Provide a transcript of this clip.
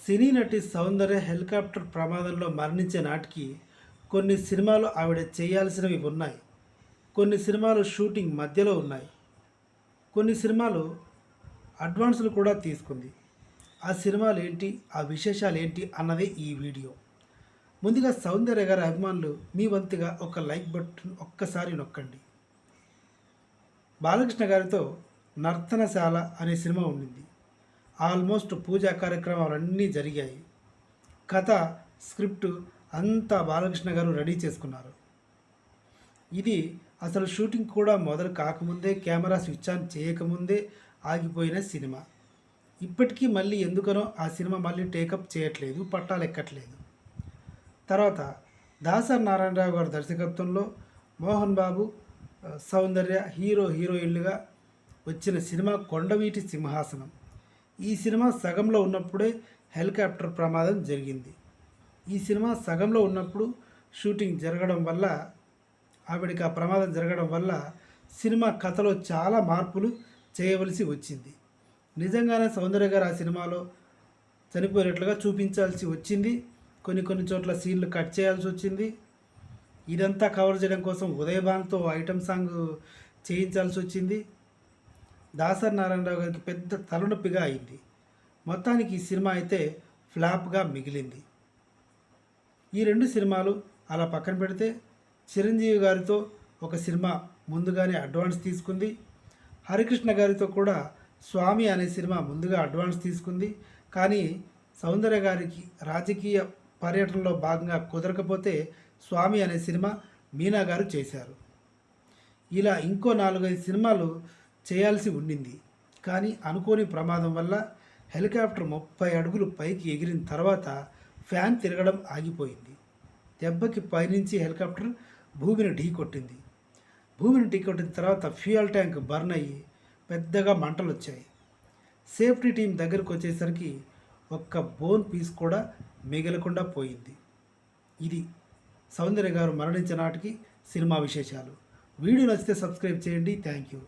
సినీ నటి సౌందర్య హెలికాప్టర్ ప్రమాదంలో మరణించే నాటికి కొన్ని సినిమాలు ఆవిడ చేయాల్సినవి ఉన్నాయి. కొన్ని సినిమాలు షూటింగ్ మధ్యలో ఉన్నాయి. కొన్ని సినిమాలు అడ్వాన్సులు కూడా తీసుకుంది. ఆ సినిమాలు ఏంటి, ఆ విశేషాలు ఏంటి అన్నదే ఈ వీడియో. ముందుగా సౌందర్య గారి అభిమానులు మీ వంతుగా ఒక లైక్ బటన్ ఒక్కసారి నొక్కండి. బాలకృష్ణ గారితో నర్తనశాల అనే సినిమా ఉండింది. ఆల్మోస్ట్ పూజా కార్యక్రమాలన్నీ జరిగాయి. కథ, స్క్రిప్టు అంతా బాలకృష్ణ గారు రెడీ చేసుకున్నారు. ఇది అసలు షూటింగ్ కూడా మొదలు కాకముందే, కెమెరా స్విచ్ ఆన్ చేయకముందే ఆగిపోయిన సినిమా. ఇప్పటికీ మళ్ళీ ఎందుకనో ఆ సినిమా మళ్ళీ టేకప్ చేయట్లేదు, పట్టాలు ఎక్కట్లేదు. తర్వాత దాసరి నారాయణరావు గారి దర్శకత్వంలో మోహన్ బాబు, సౌందర్య హీరోయిన్లుగా వచ్చిన సినిమా కొండవీటి సింహాసనం. ఈ సినిమా సగంలో ఉన్నప్పుడే హెలికాప్టర్ ప్రమాదం జరిగింది. ఈ సినిమా సగంలో ఉన్నప్పుడు షూటింగ్ జరగడం వల్ల, ఆవిడకి ఆ ప్రమాదం జరగడం వల్ల సినిమా కథలో చాలా మార్పులు చేయవలసి వచ్చింది. నిజంగానే సౌందర్య గారు ఆ సినిమాలో చనిపోయినట్లుగా చూపించాల్సి వచ్చింది. కొన్ని చోట్ల సీన్లు కట్ చేయాల్సి వచ్చింది. ఇదంతా కవర్ చేయడం కోసం ఉదయభాన్తో ఐటమ్ సాంగ్ చేయించాల్సి వచ్చింది. దాసరి నారాయణరావు గారికి పెద్ద తలనొప్పిగా అయింది. మొత్తానికి ఈ సినిమా అయితే ఫ్లాప్గా మిగిలింది. ఈ రెండు సినిమాలు అలా పక్కన పెడితే చిరంజీవి గారితో ఒక సినిమా ముందుగానే అడ్వాన్స్ తీసుకుంది. హరికృష్ణ గారితో కూడా స్వామి అనే సినిమా ముందుగా అడ్వాన్స్ తీసుకుంది. కానీ సౌందర్య గారికి రాజకీయ పర్యటనలో భాగంగా కుదరకపోతే స్వామి అనే సినిమా మీనా గారు చేశారు. ఇలా ఇంకో 4-5 సినిమాలు చేయాల్సి ఉండింది. కానీ అనుకోని ప్రమాదం వల్ల హెలికాప్టర్ 30 అడుగులు పైకి ఎగిరిన తర్వాత ఫ్యాన్ తిరగడం ఆగిపోయింది. దెబ్బకి పైనుంచి హెలికాప్టర్ భూమిని ఢీకొట్టింది. భూమిని ఢీకొట్టిన తర్వాత ఫ్యూయల్ ట్యాంక్ బర్న్ అయ్యి పెద్దగా మంటలు వచ్చాయి. సేఫ్టీ టీం దగ్గరకు వచ్చేసరికి ఒక్క బోన్ పీస్ కూడా మిగలకుండా పోయింది. ఇది సౌందర్య గారు మరణించిన నాటికి సినిమా విశేషాలు. వీడియో నచ్చితే సబ్స్క్రైబ్ చేయండి. Thank you.